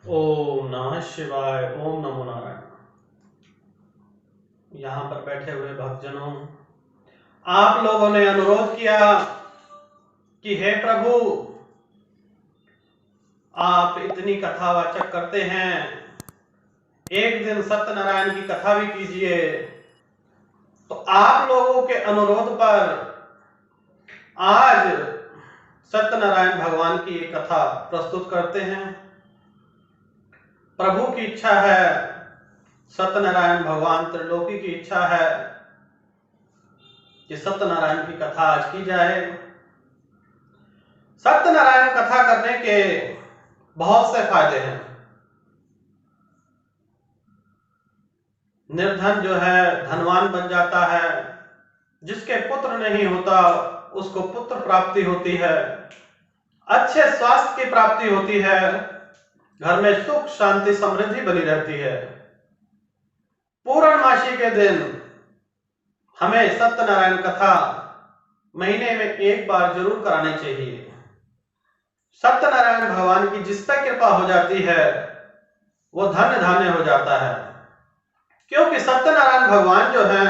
ओम नमः शिवाय। ओम नमो नारायण। यहाँ पर बैठे हुए भक्तजनों, आप लोगों ने अनुरोध किया कि हे प्रभु, आप इतनी कथावाचक करते हैं, एक दिन सत्यनारायण की कथा भी कीजिए। तो आप लोगों के अनुरोध पर आज सत्यनारायण भगवान की एक कथा प्रस्तुत करते हैं। प्रभु की इच्छा है, सत्यनारायण भगवान त्रिलोकी की इच्छा है कि सत्यनारायण की कथा आज की जाए। सत्यनारायण कथा करने के बहुत से फायदे हैं। निर्धन जो है धनवान बन जाता है, जिसके पुत्र नहीं होता उसको पुत्र प्राप्ति होती है, अच्छे स्वास्थ्य की प्राप्ति होती है, घर में सुख शांति समृद्धि बनी रहती है। पूर्णमासी के दिन हमें सत्यनारायण कथा महीने में एक बार जरूर करानी चाहिए। सत्यनारायण भगवान की जिस पर कृपा हो जाती है वो धन्य धान्य हो जाता है, क्योंकि सत्यनारायण भगवान जो है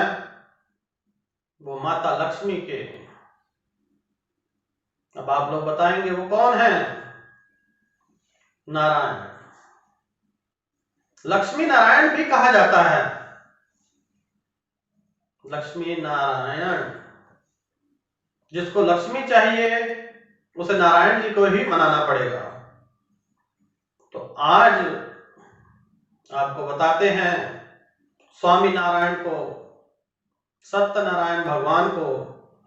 वो माता लक्ष्मी के। अब आप लोग बताएंगे वो कौन है? नारायण। लक्ष्मी नारायण भी कहा जाता है। लक्ष्मी नारायण, जिसको लक्ष्मी चाहिए उसे नारायण जी को ही मनाना पड़ेगा। तो आज आपको बताते हैं स्वामी नारायण को, सत्यनारायण भगवान को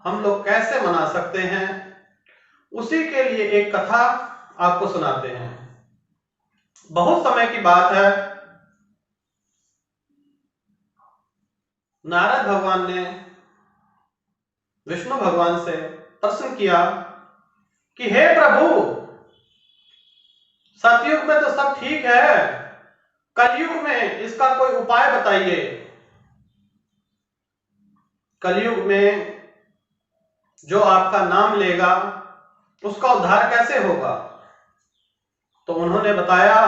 हम लोग कैसे मना सकते हैं। उसी के लिए एक कथा आपको सुनाते हैं। बहुत समय की बात है, नारद भगवान ने विष्णु भगवान से प्रश्न किया कि हे प्रभु, सतयुग में तो सब ठीक है, कलयुग में इसका कोई उपाय बताइए। कलयुग में जो आपका नाम लेगा उसका उद्धार कैसे होगा? तो उन्होंने बताया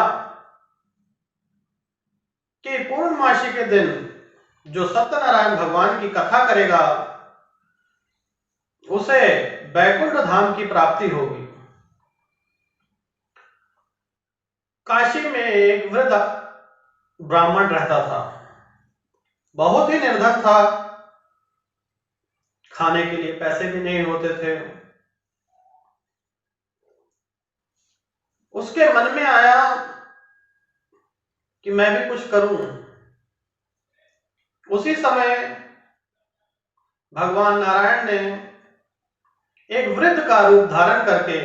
कि पूर्णमासी के दिन जो सत्यनारायण भगवान की कथा करेगा उसे बैकुंठ धाम की प्राप्ति होगी। काशी में एक वृद्ध ब्राह्मण रहता था, बहुत ही निर्धन था, खाने के लिए पैसे भी नहीं होते थे। उसके मन में आया कि मैं भी कुछ करूं। उसी समय भगवान नारायण ने एक वृद्ध का रूप धारण करके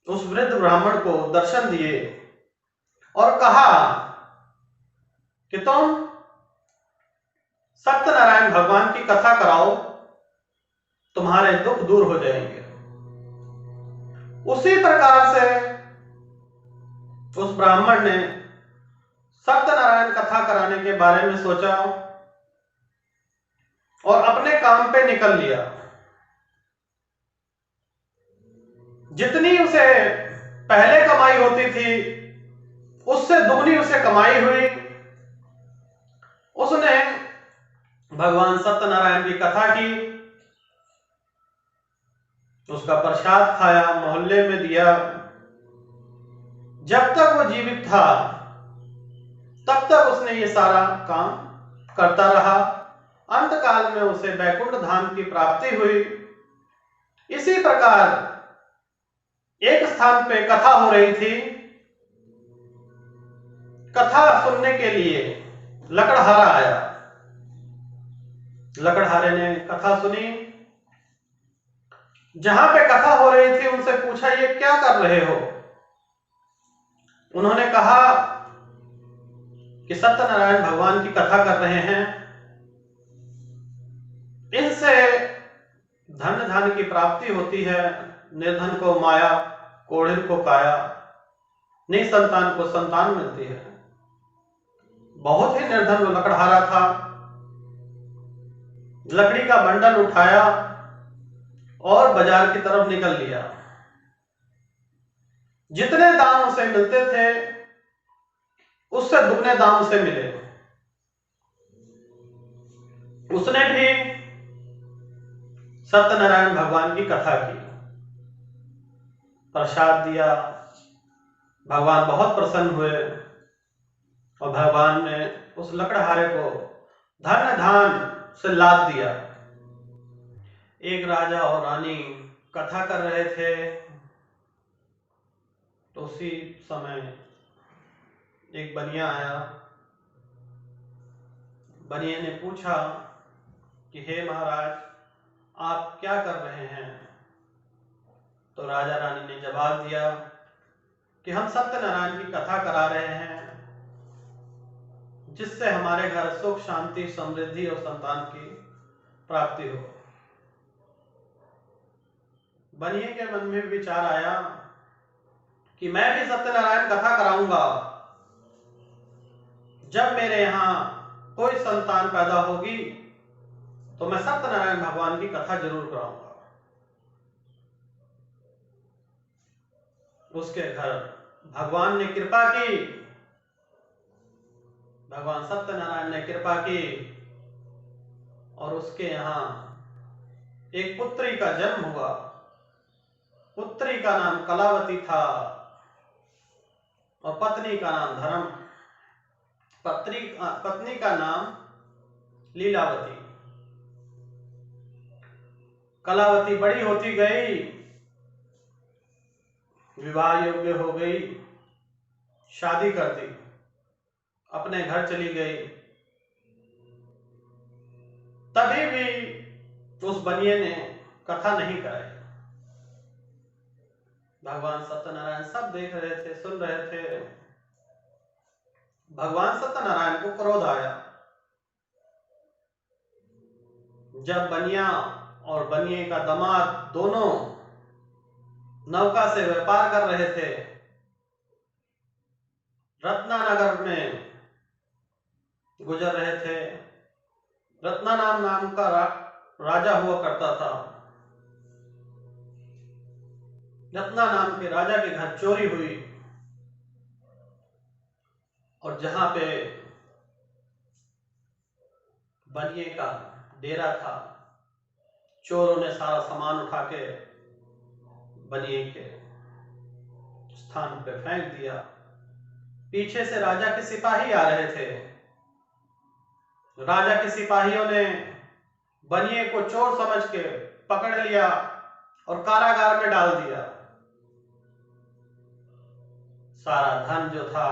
उस वृद्ध ब्राह्मण को दर्शन दिए और कहा कि तुम सत्यनारायण भगवान की कथा कराओ, तुम्हारे दुख दूर हो जाएंगे। उसी प्रकार से उस ब्राह्मण ने सत्यनारायण कथा कराने के बारे में सोचा और अपने काम पे निकल लिया। जितनी उसे पहले कमाई होती थी उससे दुगनी उसे कमाई हुई। उसने भगवान सत्यनारायण की कथा की, उसका प्रसाद खाया, मोहल्ले में दिया। जब तक वो जीवित था तब तक उसने ये सारा काम करता रहा। अंतकाल में उसे बैकुंठ धाम की प्राप्ति हुई। इसी प्रकार एक स्थान पे कथा हो रही थी। कथा सुनने के लिए लकड़हारा आया। लकड़हारे ने कथा सुनी। जहां पे कथा हो रही थी उनसे पूछा, ये क्या कर रहे हो? उन्होंने कहा कि सत्यनारायण भगवान की कथा कर रहे हैं, इनसे धन धान की प्राप्ति होती है। निर्धन को माया, कोढ़िल को काया, निसंतान को संतान मिलती है। बहुत ही निर्धन वो लकड़हारा था। लकड़ी का बंडल उठाया और बाजार की तरफ निकल लिया। जितने दाम उसे मिलते थे उससे दुगने दाम उसे मिले। उसने भी सत्यनारायण भगवान की कथा की, प्रसाद दिया, भगवान बहुत प्रसन्न हुए और भगवान ने उस लकड़हारे को धन धान से लाद दिया। एक राजा और रानी कथा कर रहे थे, तो उसी समय एक बनिया आया। बनिए ने पूछा कि हे महाराज, आप क्या कर रहे हैं? तो राजा रानी ने जवाब दिया कि हम सत्यनारायण की कथा करा रहे हैं, जिससे हमारे घर सुख शांति समृद्धि और संतान की प्राप्ति हो। बनिए के मन में विचार आया कि मैं भी सत्यनारायण कथा कराऊंगा। जब मेरे यहां कोई संतान पैदा होगी तो मैं सत्यनारायण भगवान की कथा जरूर कराऊंगा। उसके घर भगवान ने कृपा की, भगवान सत्यनारायण ने कृपा की और उसके यहां एक पुत्री का जन्म हुआ। पुत्री का नाम कलावती था और पत्नी का नाम धर्म, पत्नी का नाम लीलावती। कलावती बड़ी होती गई, विवाह योग्य हो गई, शादी कर दी, अपने घर चली गई। तभी भी उस बनिए ने कथा नहीं कराई। भगवान सत्यनारायण सब देख रहे थे, सुन रहे थे। भगवान सत्यनारायण को क्रोध आया। जब बनिया और बनिए का दामाद दोनों नौका से व्यापार कर रहे थे, रत्नानगर में गुजर रहे थे। रत्ना नाम का राजा हुआ करता था। रत्ना नाम के राजा के घर चोरी हुई और जहां पे बनिए का डेरा था, चोरों ने सारा सामान उठा के बनिए के स्थान पे फेंक दिया। पीछे से राजा के सिपाही आ रहे थे। राजा के सिपाहियों ने बनिए को चोर समझ के पकड़ लिया और कारागार में डाल दिया। सारा धन जो था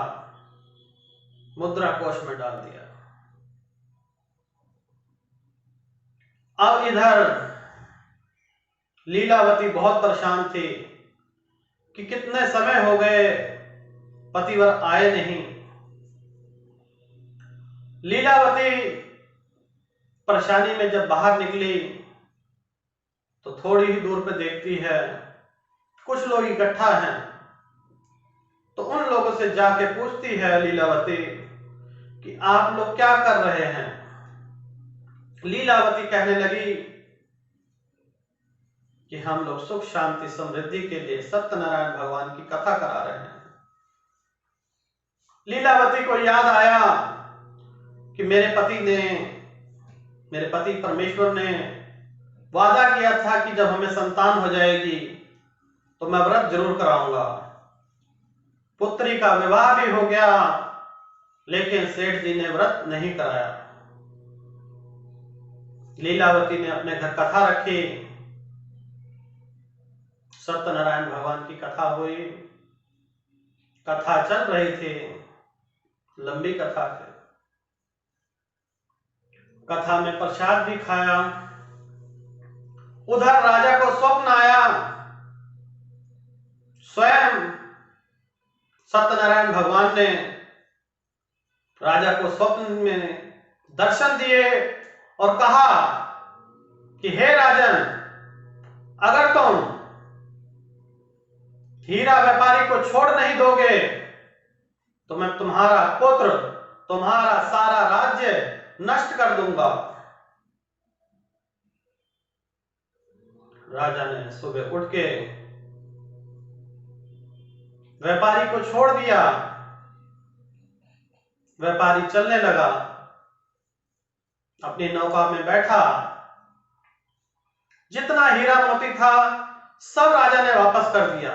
मुद्रा कोष में डाल दिया। अब इधर लीलावती बहुत परेशान थी कि कितने समय हो गए पतिवर आए नहीं। लीलावती परेशानी में जब बाहर निकली तो थोड़ी ही दूर पे देखती है कुछ लोग इकट्ठा हैं। तो उन लोगों से जाके पूछती है लीलावती कि आप लोग क्या कर रहे हैं? लीलावती कहने लगी कि हम लोग सुख शांति समृद्धि के लिए सत्यनारायण भगवान की कथा करा रहे हैं। लीलावती को याद आया कि मेरे पति परमेश्वर ने वादा किया था कि जब हमें संतान हो जाएगी तो मैं व्रत जरूर कराऊंगा। पुत्री का विवाह भी हो गया, लेकिन सेठ जी ने व्रत नहीं कराया। लीलावती ने अपने घर कथा रखी, सत्यनारायण भगवान की कथा हुई। कथा चल रही थी, लंबी कथा थी। कथा में प्रसाद भी खाया। उधर राजा को स्वप्न आया। स्वयं सत्यनारायण भगवान ने राजा को स्वप्न में दर्शन दिए और कहा कि हे राजन, अगर तुम हीरा व्यापारी को छोड़ नहीं दोगे तो मैं तुम्हारा पुत्र, तुम्हारा सारा राज्य नष्ट कर दूंगा। राजा ने सुबह उठ के व्यापारी को छोड़ दिया, व्यापारी चलने लगा, अपनी नौका में बैठा। जितना हीरा मोती था सब राजा ने वापस कर दिया।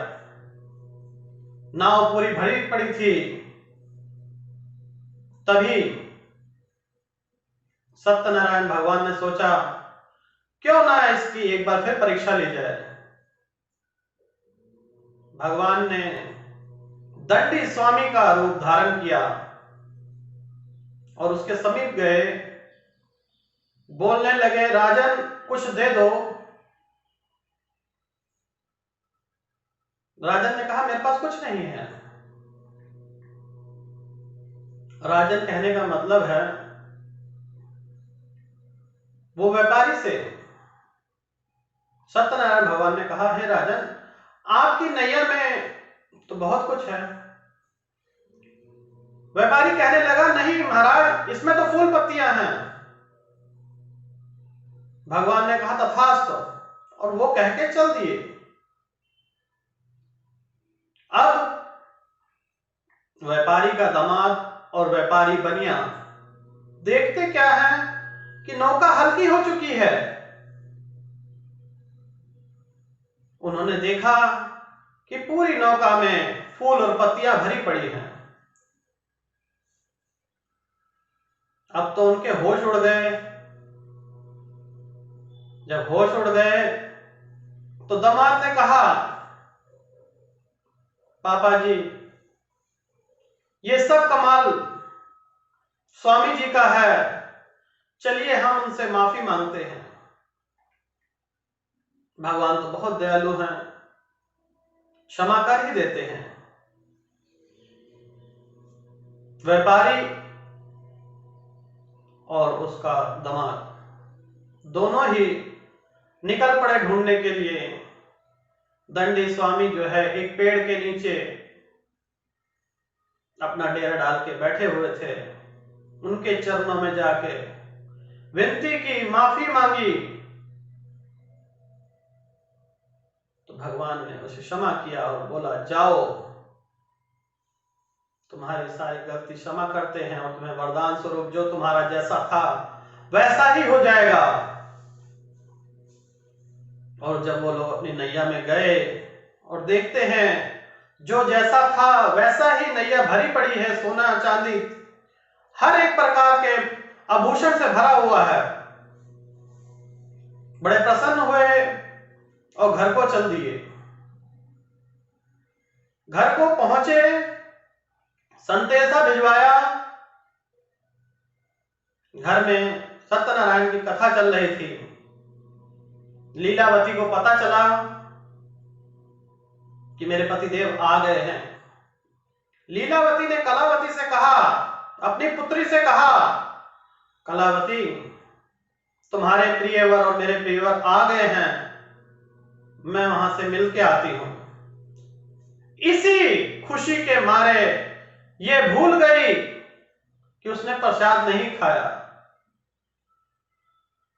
नाव पूरी भरी पड़ी थी। तभी सत्यनारायण भगवान ने सोचा, क्यों ना इसकी एक बार फिर परीक्षा ली जाए। भगवान ने दंडी स्वामी का रूप धारण किया और उसके समीप गए, बोलने लगे, राजन कुछ दे दो। राजन ने कहा, मेरे पास कुछ नहीं है। राजन कहने का मतलब है वो व्यापारी से सत्यनारायण भगवान ने कहा, हे राजन, आपकी नैया में तो बहुत कुछ है। व्यापारी कहने लगा, नहीं महाराज, इसमें तो फूल पत्तियां हैं। भगवान ने कहा, तथास्तु, और वो कह के चल दिए। अब व्यापारी का दामाद और व्यापारी बनिया देखते क्या है कि नौका हल्की हो चुकी है। उन्होंने देखा कि पूरी नौका में फूल और पत्तियां भरी पड़ी हैं। अब तो उनके होश उड़ गए। जब होश उड़ गए तो दामाद ने कहा, पापा जी, ये सब कमाल स्वामी जी का है, चलिए हम उनसे माफी मांगते हैं। भगवान तो बहुत दयालु हैं, क्षमा कर ही देते हैं। व्यापारी और उसका दामाद दोनों ही निकल पड़े ढूंढने के लिए। दंडी स्वामी जो है एक पेड़ के नीचे अपना डेरा डाल के बैठे हुए थे। उनके चरणों में जाके विनती की, माफी मांगी, तो भगवान ने उसे क्षमा किया और बोला, जाओ, तुम्हारी सारी गलती क्षमा करते हैं और तुम्हें वरदान स्वरूप जो तुम्हारा जैसा था वैसा ही हो जाएगा। और जब वो लोग अपनी नैया में गए और देखते हैं जो जैसा था वैसा ही नैया भरी पड़ी है, सोना चांदी हर एक प्रकार के आभूषण से भरा हुआ है, बड़े प्रसन्न हुए और घर को चल दिए। घर को पहुंचे, संदेशा भिजवाया। घर में सत्यनारायण की कथा चल रही थी। लीलावती को पता चला कि मेरे पतिदेव आ गए हैं। लीलावती ने कलावती से कहा, अपनी पुत्री से कहा, कलावती, तुम्हारे प्रियवर और मेरे प्रियवर आ गए हैं, मैं वहां से मिल के आती हूं। इसी खुशी के मारे ये भूल गई कि उसने प्रसाद नहीं खाया।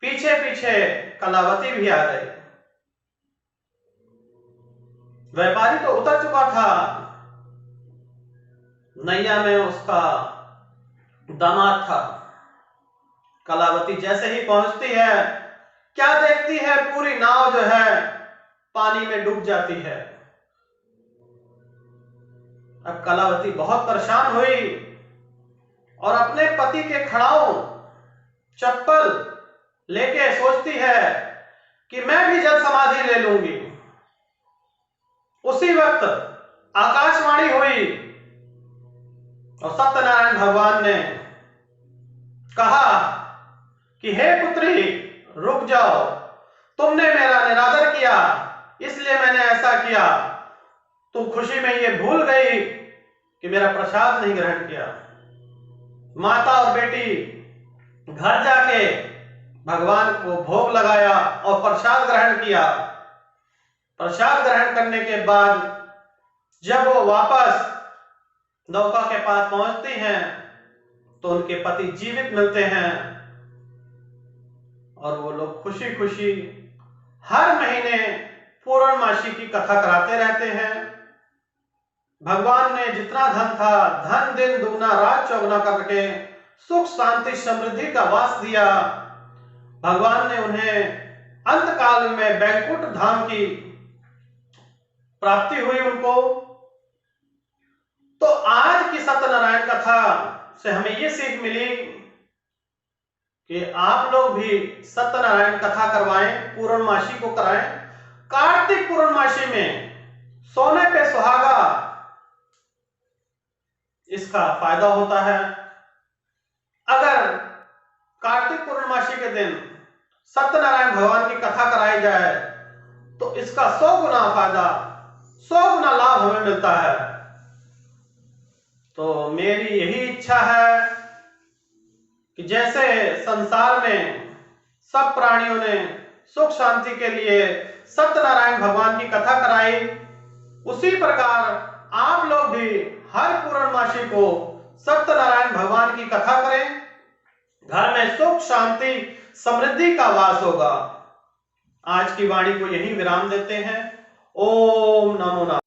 पीछे पीछे कलावती भी आ गई। व्यापारी तो उतर चुका था, नैया में उसका दामाद था। कलावती जैसे ही पहुंचती है, क्या देखती है, पूरी नाव जो है पानी में डूब जाती है। अब कलावती बहुत परेशान हुई और अपने पति के खड़ाऊ चप्पल लेके सोचती है कि मैं भी जल समाधि ले लूंगी। उसी वक्त आकाशवाणी हुई और सत्यनारायण भगवान ने कहा कि हे पुत्री, रुक जाओ, तुमने मेरा निरादर किया इसलिए मैंने ऐसा किया। तुम खुशी में ये भूल गई कि मेरा प्रसाद नहीं ग्रहण किया। माता और बेटी घर जाके भगवान को भोग लगाया और प्रसाद ग्रहण किया। प्रसाद ग्रहण करने के बाद जब वो वापस नौका के पास पहुंचती हैं तो उनके पति जीवित मिलते हैं और वो लोग खुशी खुशी हर महीने पूर्णमासी की कथा कराते रहते हैं। भगवान ने जितना धन था, धन दिन दुगना रात चौगुना करके सुख शांति समृद्धि का वास दिया। भगवान ने उन्हें अंत काल में बैकुंठ धाम की प्राप्ति हुई उनको। तो आज की सत्यनारायण कथा से हमें ये सीख मिली कि आप लोग भी सत्यनारायण कथा करवाएं, पूर्णमासी को कराएं। कार्तिक पूर्णमासी में सोने पे सुहागा इसका फायदा होता है। अगर कार्तिक पूर्णमासी के दिन सत्यनारायण भगवान की कथा कराई जाए तो इसका 100 गुना फायदा, 100 गुना लाभ हमें मिलता है। तो मेरी यही इच्छा है कि जैसे संसार में सब प्राणियों ने सुख शांति के लिए सत्यनारायण भगवान की कथा कराई, उसी प्रकार आप लोग भी हर पूर्णमासी को सत्यनारायण भगवान की कथा करें। घर में सुख शांति समृद्धि का वास होगा। आज की वाणी को यहीं विराम देते हैं। ओम नमो नारायण।